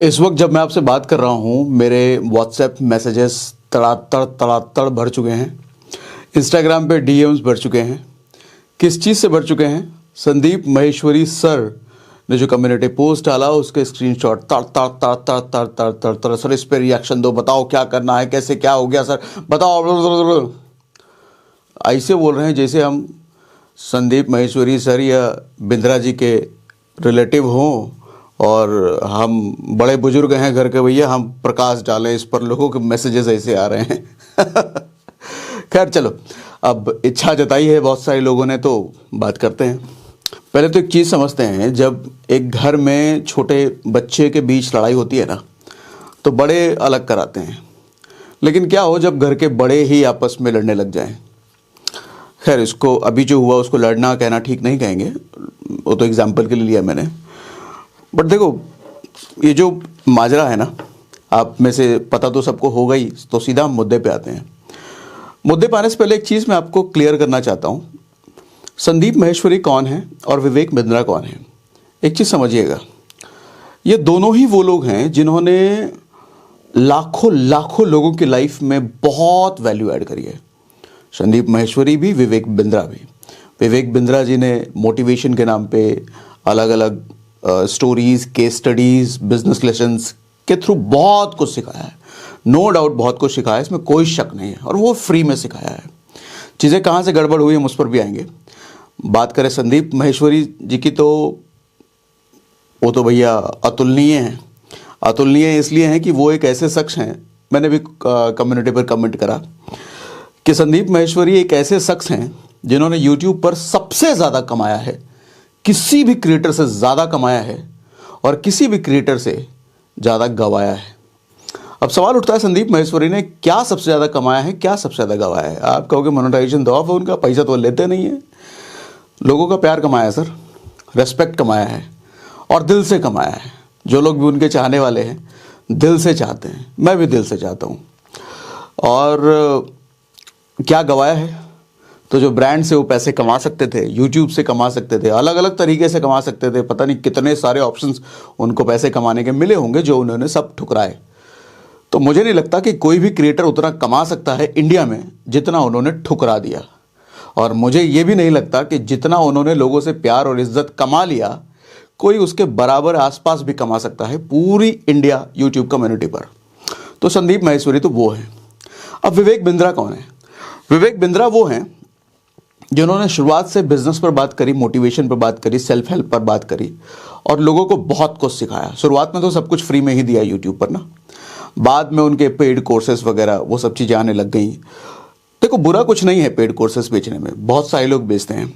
इस वक्त जब मैं आपसे बात कर रहा हूँ मेरे व्हाट्सएप मैसेजेस तड़ातड़ भर चुके हैं। इंस्टाग्राम पे डीएम्स भर चुके हैं। किस चीज़ से भर चुके हैं? संदीप माहेश्वरी सर ने जो कम्युनिटी पोस्ट डाला उसके स्क्रीनशॉट तड़ तड़ तड़ तड़ तड़ तड़ तड़ तड़ सर इस पर रिएक्शन दो, बताओ क्या करना है, कैसे क्या हो गया सर बताओ। ऐसे बोल रहे हैं जैसे हम संदीप माहेश्वरी सर या बिंद्रा जी के रिलेटिव हों और हम बड़े बुजुर्ग हैं घर के, भैया हम प्रकाश डालें इस पर। लोगों के मैसेजेस ऐसे आ रहे हैं। खैर चलो, अब इच्छा जताई है बहुत सारे लोगों ने तो बात करते हैं। पहले तो एक चीज़ समझते हैं, जब एक घर में छोटे बच्चे के बीच लड़ाई होती है ना तो बड़े अलग कराते हैं, लेकिन क्या हो जब घर के बड़े ही आपस में लड़ने लग जाएं। खैर इसको अभी जो हुआ उसको लड़ना कहना ठीक नहीं कहेंगे, वो तो एग्जाम्पल के लिए लिया मैंने। बट देखो ये जो माजरा है ना, आप में से पता तो सबको होगा ही, तो सीधा हम मुद्दे पे आते हैं। मुद्दे पे आने से पहले एक चीज़ मैं आपको क्लियर करना चाहता हूँ, संदीप माहेश्वरी कौन है और विवेक बिंद्रा कौन है। एक चीज़ समझिएगा, ये दोनों ही वो लोग हैं जिन्होंने लाखों लाखों लोगों की लाइफ में बहुत वैल्यू ऐड करी है। संदीप माहेश्वरी भी, विवेक बिंद्रा भी। विवेक बिंद्रा जी ने मोटिवेशन के नाम पे अलग अलग stories, case studies, business lessons के थ्रू बहुत कुछ सिखाया है। नो डाउट बहुत कुछ सिखाया है, इसमें कोई शक नहीं है, और वो फ्री में सिखाया है। चीज़ें कहाँ से गड़बड़ हुई हम उस पर भी आएंगे। बात करें संदीप माहेश्वरी जी की तो वो तो भैया अतुलनीय हैं। अतुलनीय इसलिए हैं कि वो एक ऐसे शख्स हैं, मैंने भी कम्युनिटी पर कमेंट करा कि संदीप माहेश्वरी एक ऐसे शख्स हैं जिन्होंने यूट्यूब पर सबसे ज़्यादा कमाया है, किसी भी क्रिएटर से ज़्यादा कमाया है और किसी भी क्रिएटर से ज़्यादा गवाया है। अब सवाल उठता है संदीप माहेश्वरी ने क्या सबसे ज़्यादा कमाया है, क्या सबसे ज़्यादा गवाया है। आप कहोगे मोनेटाइजेशन दो है उनका, पैसा तो लेते नहीं है। लोगों का प्यार कमाया सर, रेस्पेक्ट कमाया है और दिल से कमाया है। जो लोग भी उनके चाहने वाले हैं दिल से चाहते हैं, मैं भी दिल से चाहता हूँ। और क्या गवाया है? तो जो ब्रांड से वो पैसे कमा सकते थे, यूट्यूब से कमा सकते थे, अलग अलग तरीके से कमा सकते थे, पता नहीं कितने सारे ऑप्शंस उनको पैसे कमाने के मिले होंगे जो उन्होंने सब ठुकराए। तो मुझे नहीं लगता कि कोई भी क्रिएटर उतना कमा सकता है इंडिया में जितना उन्होंने ठुकरा दिया। और मुझे ये भी नहीं लगता कि जितना उन्होंने लोगों से प्यार और इज्जत कमा लिया कोई उसके बराबर आसपास भी कमा सकता है पूरी इंडिया यूट्यूब कम्युनिटी पर। तो संदीप माहेश्वरी तो वो है। अब विवेक बिंद्रा कौन है? विवेक बिंद्रा वो हैं जिन्होंने शुरुआत से बिजनेस पर बात करी, मोटिवेशन पर बात करी, सेल्फ हेल्प पर बात करी और लोगों को बहुत कुछ सिखाया। शुरुआत में तो सब कुछ फ्री में ही दिया यूट्यूब पर ना, बाद में उनके पेड कोर्सेज वगैरह वो सब चीज़ें आने लग गई। देखो बुरा कुछ नहीं है पेड कोर्सेज बेचने में, बहुत सारे लोग बेचते हैं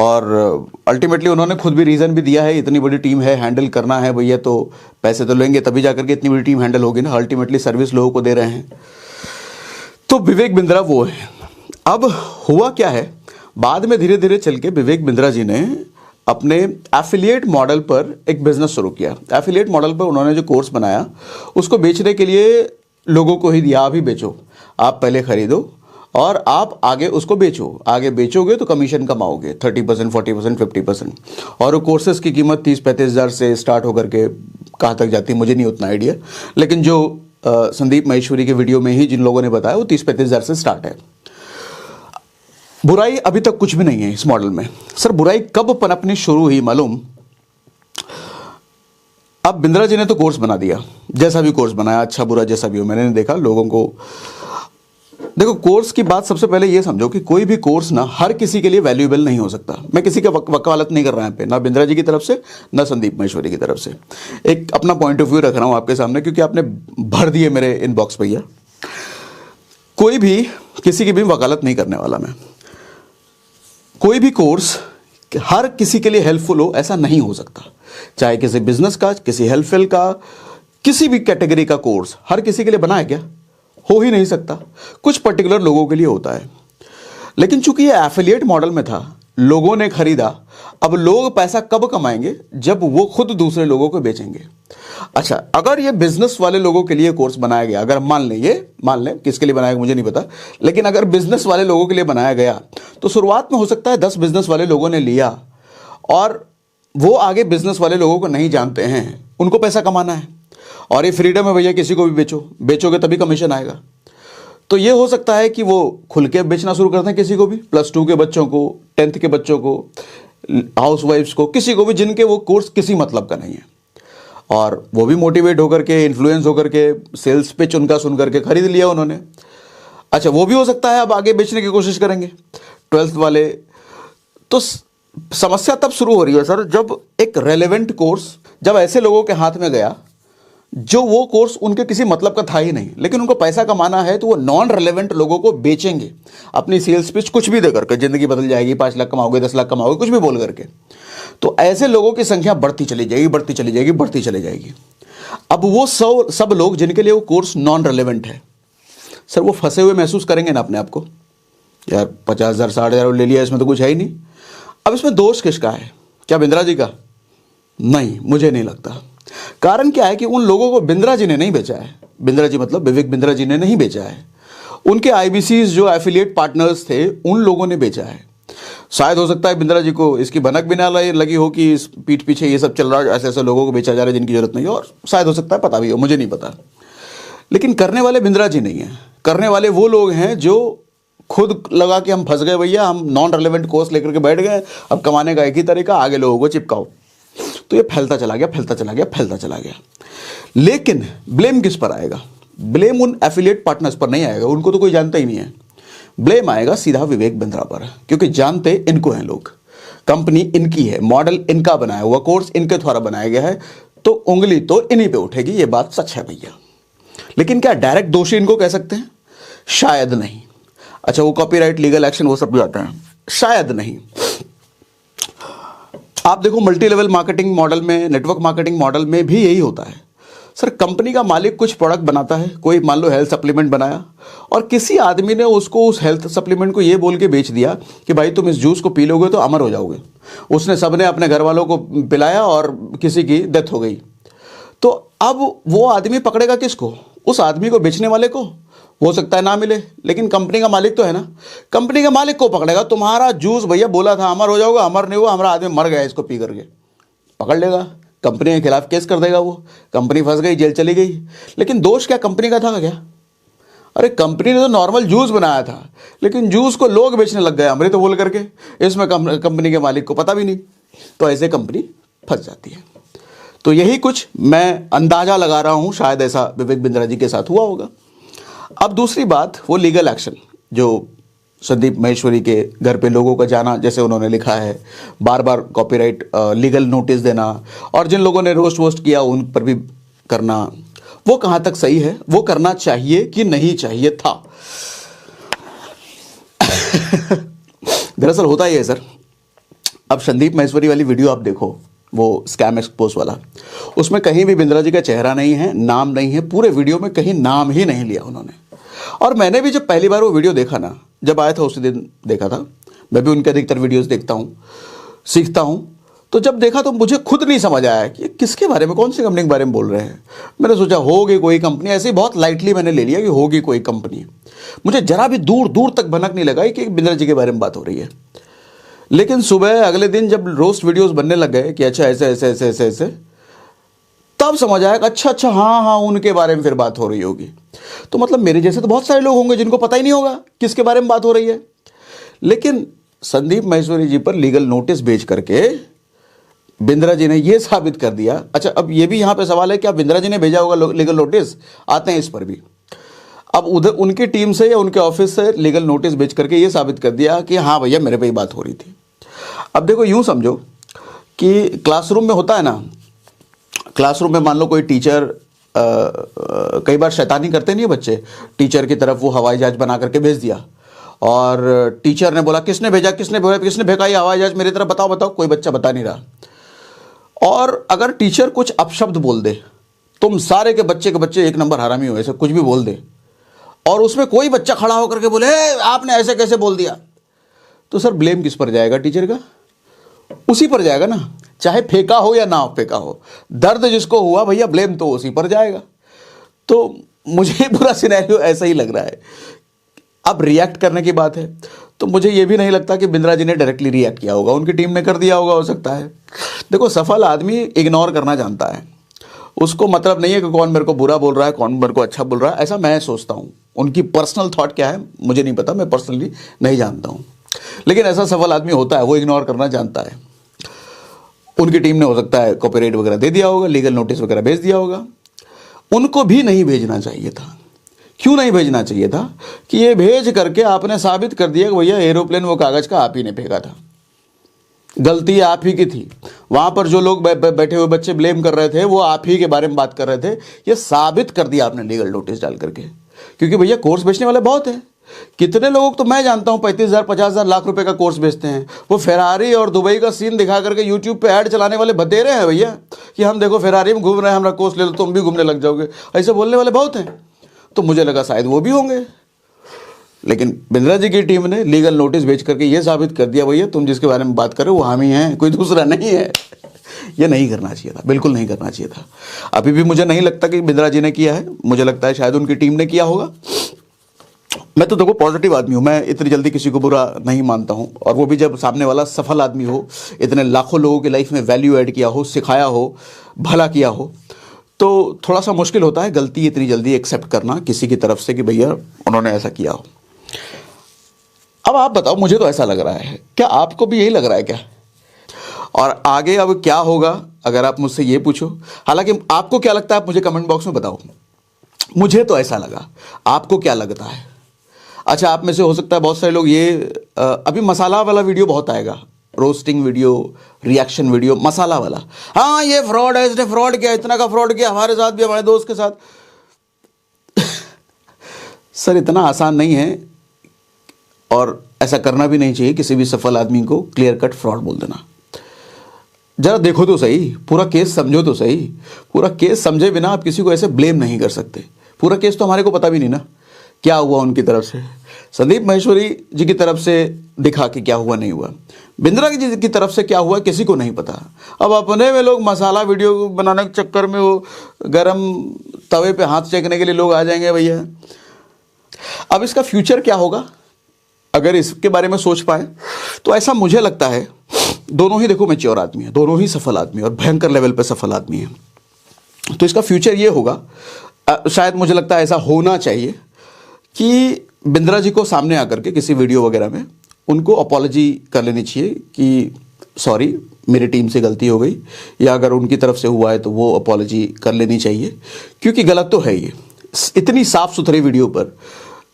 और अल्टीमेटली उन्होंने खुद भी रीज़न भी दिया है, इतनी बड़ी टीम है, हैंडल करना है भैया, तो पैसे तो लेंगे तभी जाकर के इतनी बड़ी टीम हैंडल होगी ना। अल्टीमेटली सर्विस लोगों को दे रहे हैं। तो विवेक बिंद्रा वो है। अब हुआ क्या है, बाद में धीरे धीरे चल के विवेक बिंद्रा जी ने अपने एफिलिएट मॉडल पर एक बिजनेस शुरू किया। एफिलिएट मॉडल पर उन्होंने जो कोर्स बनाया उसको बेचने के लिए लोगों को ही दिया, आप ही बेचो, आप पहले खरीदो और आप आगे उसको बेचो। आगे बेचोगे तो कमीशन कमाओगे 30%, 40%, 50%। और वो कोर्सेज की कीमत 30-35 हज़ार से स्टार्ट होकर के कहाँ तक जाती है मुझे नहीं उतना आइडिया, लेकिन जो संदीप माहेश्वरी के वीडियो में ही जिन लोगों ने बताया वो 30-35 हज़ार से स्टार्ट है। बुराई अभी तक कुछ भी नहीं है इस मॉडल में। सर बुराई कब पनपनी शुरू हुई मालूम? अब बिंद्रा जी ने तो कोर्स बना दिया, जैसा भी कोर्स बनाया, अच्छा बुरा जैसा भी हो, मैंने देखा लोगों को। देखो कोर्स की बात सबसे पहले ये समझो कि कोई भी कोर्स ना हर किसी के लिए वैल्यूएबल नहीं हो सकता। मैं किसी का वकालत नहीं कर रहा है, ना बिंद्रा जी की तरफ से ना संदीप माहेश्वरी की तरफ से। एक अपना पॉइंट ऑफ व्यू रख रहा हूं आपके सामने, क्योंकि आपने भर दिए मेरे इनबॉक्स भैया। कोई भी किसी की भी वकालत नहीं करने वाला मैं। कोई भी कोर्स हर किसी के लिए हेल्पफुल हो ऐसा नहीं हो सकता, चाहे किसी बिजनेस का, किसी हेल्पफुल का, किसी भी कैटेगरी का कोर्स हर किसी के लिए बना है क्या? हो ही नहीं सकता। कुछ पर्टिकुलर लोगों के लिए होता है। लेकिन चूंकि ये एफिलिएट मॉडल में था, लोगों ने खरीदा। अब लोग पैसा कब कमाएंगे? जब वो खुद दूसरे लोगों को बेचेंगे। अच्छा, अगर ये बिजनेस वाले लोगों के लिए कोर्स बनाया गया, अगर मान लें किसके लिए बनाया मुझे नहीं पता, लेकिन अगर बिजनेस वाले लोगों के लिए बनाया गया तो शुरुआत में हो सकता है 10 बिजनेस वाले लोगों ने लिया और वो आगे बिजनेस वाले लोगों को नहीं जानते हैं, उनको पैसा कमाना है। और ये फ्रीडम है भैया, किसी को भी बेचो, बेचोगे तभी कमीशन आएगा। तो ये हो सकता है कि वो खुल के बेचना शुरू करते हैं किसी को भी, +2 के बच्चों को, 10th के बच्चों को, हाउस वाइफ्स को, किसी को भी जिनके वो कोर्स किसी मतलब का नहीं है, और वो भी मोटिवेट होकर के, इन्फ्लुएंस होकर के, सेल्स पिच उनका सुन करके खरीद लिया उन्होंने। अच्छा, वो भी हो सकता है अब आगे बेचने की कोशिश करेंगे 12th वाले। तो समस्या तब शुरू हो रही है सर, जब एक रेलेवेंट कोर्स जब ऐसे लोगों के हाथ में गया जो वो कोर्स उनके किसी मतलब का था ही नहीं, लेकिन उनको पैसा कमाना है, तो वो नॉन रेलेवेंट लोगों को बेचेंगे अपनी सेल्स पिच कुछ भी देकर के। जिंदगी बदल जाएगी, 5 लाख कमाओगे, 10 लाख कमाओगे, कुछ भी बोल करके। तो ऐसे लोगों की संख्या बढ़ती चली जाएगी, बढ़ती चली जाएगी, बढ़ती चली जाएगी। अब वो सब लोग जिनके लिए वो कोर्स नॉन रेलेवेंट है सर, वो फंसे हुए महसूस करेंगे ना अपने आप को, यार 50,000 60,000 ले लिया, इसमें तो कुछ है ही नहीं। अब इसमें दोष किसका है? क्या बिंद्रा जी का? नहीं, मुझे नहीं लगता। कारण क्या है कि उन लोगों को बिंद्रा जी ने नहीं बेचा है। बिंद्रा जी मतलब विवेक बिंद्रा जी ने नहीं बेचा है, उनके आईबीसी जो एफिलिएट पार्टनर्स थे उन लोगों ने बेचा है। शायद हो सकता है बिंद्रा जी को इसकी भनक भी ना लगी हो कि इस पीठ पीछे ये सब चल रहा है, ऐसे ऐसे लोगों को बेचा जा रहा है जिनकी जरूरत नहीं है, और शायद हो सकता है पता भी हो, मुझे नहीं पता। लेकिन करने वाले बिंद्रा जी नहीं है, करने वाले वो लोग हैं जो खुद लगा कि हम फंस गए भैया, हम नॉन रेलेवेंट कोर्स लेकर के बैठ गए, अब कमाने का एक ही तरीका, आगे लोगों को चिपकाओ। तो ये फैलता चला गया, फैलता चला गया, फैलता चला गया। लेकिन ब्लेम किस पर आएगा? ब्लेम उन एफिलिएट पार्टनर्स पर नहीं आएगा, उनको तो कोई जानता ही नहीं है। ब्लेम आएगा सीधा विवेक बिंद्रा पर, क्योंकि जानते इनको हैं लोग, कंपनी इनकी है, मॉडल इनका बनाया हुआ, कोर्स इनके द्वारा बनाया गया है, तो उंगली तो इन्हीं पे उठेगी, ये बात सच है भैया। लेकिन क्या डायरेक्ट दोषी इनको कह सकते हैं? शायद नहीं। अच्छा, वो कॉपीराइट, लीगल एक्शन वो सब भी आते हैं, शायद नहीं। आप देखो मल्टी लेवल मार्केटिंग मॉडल में, नेटवर्क मार्केटिंग मॉडल में भी यही होता है सर। कंपनी का मालिक कुछ प्रोडक्ट बनाता है, कोई मान लो हेल्थ सप्लीमेंट बनाया, और किसी आदमी ने उसको उस हेल्थ सप्लीमेंट को ये बोल के बेच दिया कि भाई तुम इस जूस को पी लोगे तो अमर हो जाओगे। उसने सबने अपने घर वालों को पिलाया और किसी की डेथ हो गई। तो अब वो आदमी पकड़ेगा किसको? उस आदमी को बेचने वाले को। हो सकता है ना मिले, लेकिन कंपनी का मालिक तो है ना, कंपनी के मालिक को पकड़ेगा। तुम्हारा जूस भैया बोला था अमर हो जाओगा, अमर नहीं हुआ, हमारा आदमी मर गया इसको पी करके, पकड़ लेगा, कंपनी के खिलाफ केस कर देगा। वो कंपनी फंस गई, जेल चली गई। लेकिन दोष क्या कंपनी का था क्या? अरे कंपनी ने तो नॉर्मल जूस बनाया था, लेकिन जूस को लोग बेचने लग गए अमृत बोल करके, इसमें कंपनी के मालिक को पता भी नहीं। तो ऐसे कंपनी फंस जाती है। तो यही कुछ मैं अंदाजा लगा रहा हूं, शायद ऐसा विवेक बिंद्रा जी के साथ हुआ होगा। अब दूसरी बात, वो लीगल एक्शन जो संदीप माहेश्वरी के घर पे लोगों का जाना, जैसे उन्होंने लिखा है, बार बार कॉपीराइट लीगल नोटिस देना, और जिन लोगों ने रोस्ट वोस्ट किया उन पर भी करना, वो कहां तक सही है? वो करना चाहिए कि नहीं चाहिए था? दरअसल होता ही है सर। अब संदीप माहेश्वरी वाली वीडियो आप देखो, वो स्कैम एक्सपोज वाला, उसमें कहीं भी बिंद्रा जी का चेहरा नहीं है, नाम नहीं है, पूरे वीडियो में कहीं नाम ही नहीं लिया उन्होंने। और मैंने भी जब पहली बार वो वीडियो देखा ना, जब आया था उसी दिन देखा था, मैं भी उनके अधिकतर वीडियोस देखता हूँ, सीखता हूँ। तो जब देखा तो मुझे खुद नहीं समझ आया कि किसके बारे में, कौन सी कंपनी के बारे में बोल रहे हैं। मैंने सोचा होगी कोई कंपनी, ऐसे ही बहुत लाइटली मैंने ले लिया कि होगी कोई कंपनी। मुझे जरा भी दूर दूर तक भनक नहीं लगाई कि बिंद्रा जी के बारे में बात हो रही है। लेकिन सुबह अगले दिन जब रोस्ट वीडियोस बनने लग गए कि अच्छा ऐसे ऐसे ऐसे ऐसे ऐसे, तब समझ आया कि अच्छा हाँ हाँ उनके बारे में फिर बात हो रही होगी। तो मतलब मेरे जैसे तो बहुत सारे लोग होंगे जिनको पता ही नहीं होगा किसके बारे में बात हो रही है। लेकिन संदीप माहेश्वरी जी पर लीगल नोटिस भेज करके बिंद्रा जी ने यह साबित कर दिया। अच्छा, अब यह भी यहां पे सवाल है, क्या बिंद्रा जी ने भेजा होगा लीगल नोटिस? आते हैं इस पर भी। अब उधर उनकी टीम से या उनके ऑफिस से लीगल नोटिस भेज करके ये साबित कर दिया कि हाँ भैया मेरे पे ही बात हो रही थी। अब देखो यूं समझो कि क्लासरूम में होता है ना, क्लासरूम में मान लो कोई टीचर, कई बार शैतानी करते नहीं है बच्चे, टीचर की तरफ वो हवाई जहाज बना करके भेज दिया, और टीचर ने बोला किसने भेजा, किसने भेजा ये हवाई जहाज मेरी तरफ, बताओ बताओ, कोई बच्चा बता नहीं रहा। और अगर टीचर कुछ अपशब्द बोल दे, तुम सारे के बच्चे एक नंबर हरामी हो, ऐसे कुछ भी बोल दे, और उसमें कोई बच्चा खड़ा होकर के बोले आपने ऐसे कैसे बोल दिया, तो सर ब्लेम किस पर जाएगा? टीचर का, उसी पर जाएगा ना, चाहे फेंका हो या ना फेंका हो। दर्द जिसको हुआ भैया, ब्लेम तो उसी पर जाएगा। तो मुझे पूरा सिनेरियो ऐसा ही लग रहा है। अब रिएक्ट करने की बात है, तो मुझे ये भी नहीं लगता कि बिंद्रा जी ने डायरेक्टली रिएक्ट किया होगा, उनकी टीम ने कर दिया होगा, हो सकता है। देखो, सफल आदमी इग्नोर करना जानता है, उसको मतलब नहीं है कि कौन मेरे को बुरा बोल रहा है, कौन मेरे को अच्छा बोल रहा है, ऐसा मैं सोचता हूँ। उनकी पर्सनल थॉट क्या है मुझे नहीं पता, मैं पर्सनली नहीं जानता हूँ, लेकिन ऐसा सफल आदमी होता है, वो इग्नोर करना जानता है। उनकी टीम ने हो सकता है कॉपीराइट वगैरह दे दिया होगा, लीगल नोटिस वगैरह भेज दिया होगा। उनको भी नहीं भेजना चाहिए था। क्यों नहीं भेजना चाहिए था? कि ये भेज करके आपने साबित कर दिया कि भैया एरोप्लेन वो कागज का आप ही ने फेंका था, गलती आप ही की थी। वहां पर जो लोग बैठे हुए बच्चे ब्लेम कर रहे थे वो आप ही के बारे में बात कर रहे थे, ये साबित कर दिया आपने लीगल नोटिस डाल करके। क्योंकि भैया कोर्स बेचने वाले बहुत हैं। कितने लोगों को तो मैं जानता हूं 35,000 50,000 लाख रुपए का कोर्स बेचते हैं। वो फेरारी और दुबई का सीन दिखा करके यूट्यूब पे ऐड चलाने वाले बतेरे हैं भैया, कि हम देखो फेरारी में घूम रहे हैं, हमारा कोर्स ले लो तुम भी घूमने लग जाओगे, ऐसे बोलने वाले बहुत हैं। तो मुझे लगा शायद वो भी होंगे, लेकिन बिंद्रा जी की टीम ने लीगल नोटिस भेज करके ये साबित कर दिया भैया तुम जिसके बारे में बात कर रहे हो वो हम ही हैं, कोई दूसरा नहीं है। ये नहीं करना चाहिए था, बिल्कुल नहीं करना चाहिए था। अभी भी मुझे नहीं लगता कि बिंद्रा जी ने किया है, मुझे लगता है शायद उनकी टीम ने किया होगा। मैं तो देखो पॉजिटिव आदमी हूँ, मैं इतनी जल्दी किसी को बुरा नहीं मानता हूँ, और वो भी जब सामने वाला सफल आदमी हो, इतने लाखों लोगों की लाइफ में वैल्यू ऐड किया हो, सिखाया हो, भला किया हो, तो थोड़ा सा मुश्किल होता है गलती इतनी जल्दी एक्सेप्ट करना किसी की तरफ से कि भैया उन्होंने ऐसा किया हो। अब आप बताओ, मुझे तो ऐसा लग रहा है, क्या आपको भी यही लग रहा है क्या? और आगे अब क्या होगा अगर आप मुझसे ये पूछो, हालांकि आपको क्या लगता है आप मुझे कमेंट बॉक्स में बताओ। मुझे तो ऐसा लगा, आपको क्या लगता है? अच्छा, आप में से हो सकता है बहुत सारे लोग ये अभी मसाला वाला वीडियो बहुत आएगा, रोस्टिंग वीडियो, रिएक्शन वीडियो, मसाला वाला। हाँ ये फ्रॉड है, इसने फ्रॉड किया, इतना का फ्रॉड किया, हमारे साथ भी, हमारे दोस्त के साथ। सर इतना आसान नहीं है, और ऐसा करना भी नहीं चाहिए किसी भी सफल आदमी को क्लियर कट फ्रॉड बोल देना। जरा देखो तो सही, पूरा केस समझो तो सही। पूरा केस समझे बिना आप किसी को ऐसे ब्लेम नहीं कर सकते। पूरा केस तो हमारे को पता भी नहीं ना क्या हुआ उनकी तरफ से, संदीप माहेश्वरी जी की तरफ से दिखा कि क्या हुआ नहीं हुआ, बिंद्रा जी की तरफ से क्या हुआ किसी को नहीं पता। अब अपने में लोग मसाला वीडियो बनाने के चक्कर में वो गरम तवे पे हाथ सेकने के लिए लोग आ जाएंगे भैया। अब इसका फ्यूचर क्या होगा अगर इसके बारे में सोच पाए तो ऐसा मुझे लगता है, दोनों ही देखो मैच्योर आदमी है, दोनों ही सफल आदमी और भयंकर लेवल पे सफल आदमी है। तो इसका फ्यूचर ये होगा, शायद मुझे लगता है ऐसा होना चाहिए कि बिंद्रा जी को सामने आकर के किसी वीडियो वगैरह में उनको अपॉलॉजी कर लेनी चाहिए कि सॉरी मेरी टीम से गलती हो गई, या अगर उनकी तरफ से हुआ है तो वो अपॉलॉजी कर लेनी चाहिए, क्योंकि गलत तो है ये। इतनी साफ सुथरी वीडियो पर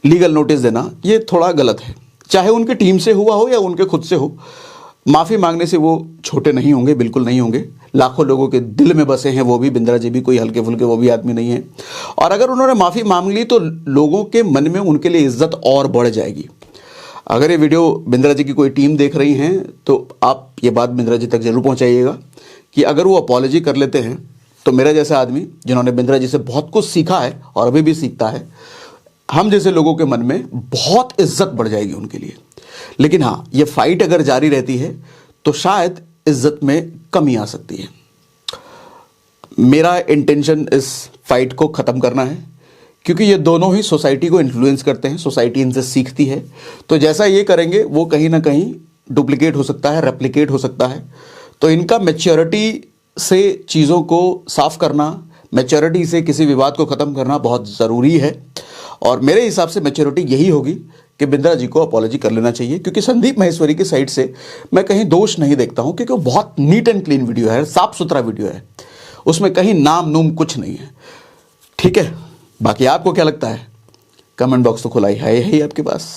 लीगल नोटिस देना ये थोड़ा गलत है, चाहे उनकी टीम से हुआ हो या उनके खुद से हो। माफ़ी मांगने से वो छोटे नहीं होंगे, बिल्कुल नहीं होंगे। लाखों लोगों के दिल में बसे हैं वो भी, बिंद्रा जी भी कोई हल्के फुल्के वो भी आदमी नहीं है। और अगर उन्होंने माफ़ी मांग ली तो लोगों के मन में उनके लिए इज्जत और बढ़ जाएगी। अगर ये वीडियो बिंद्रा जी की कोई टीम देख रही हैं तो आप ये बात बिंद्रा जी तक जरूर पहुँचाइएगा कि अगर वो अपॉलॉजी कर लेते हैं तो मेरा जैसा आदमी जिन्होंने बिंद्रा जी से बहुत कुछ सीखा है और अभी भी सीखता है, हम जैसे लोगों के मन में बहुत इज्जत बढ़ जाएगी उनके लिए। लेकिन हाँ, ये फाइट अगर जारी रहती है तो शायद इज्जत में कमी आ सकती है। मेरा इंटेंशन इस फाइट को ख़त्म करना है, क्योंकि ये दोनों ही सोसाइटी को इन्फ्लुएंस करते हैं, सोसाइटी इनसे सीखती है। तो जैसा ये करेंगे वो कहीं ना कहीं डुप्लीकेट हो सकता है, रेप्लिकेट हो सकता है। तो इनका मैच्योरिटी से चीज़ों को साफ करना, मैच्योरिटी से किसी विवाद को ख़त्म करना बहुत ज़रूरी है। और मेरे हिसाब से मैच्योरिटी यही होगी कि बिंद्रा जी को अपॉलॉजी कर लेना चाहिए, क्योंकि संदीप माहेश्वरी की साइड से मैं कहीं दोष नहीं देखता हूं, क्योंकि वो बहुत नीट एंड क्लीन वीडियो है, साफ सुथरा वीडियो है, उसमें कहीं नाम नूम कुछ नहीं है। ठीक है, बाकी आपको क्या लगता है? कमेंट बॉक्स तो खुला ही है आपके पास।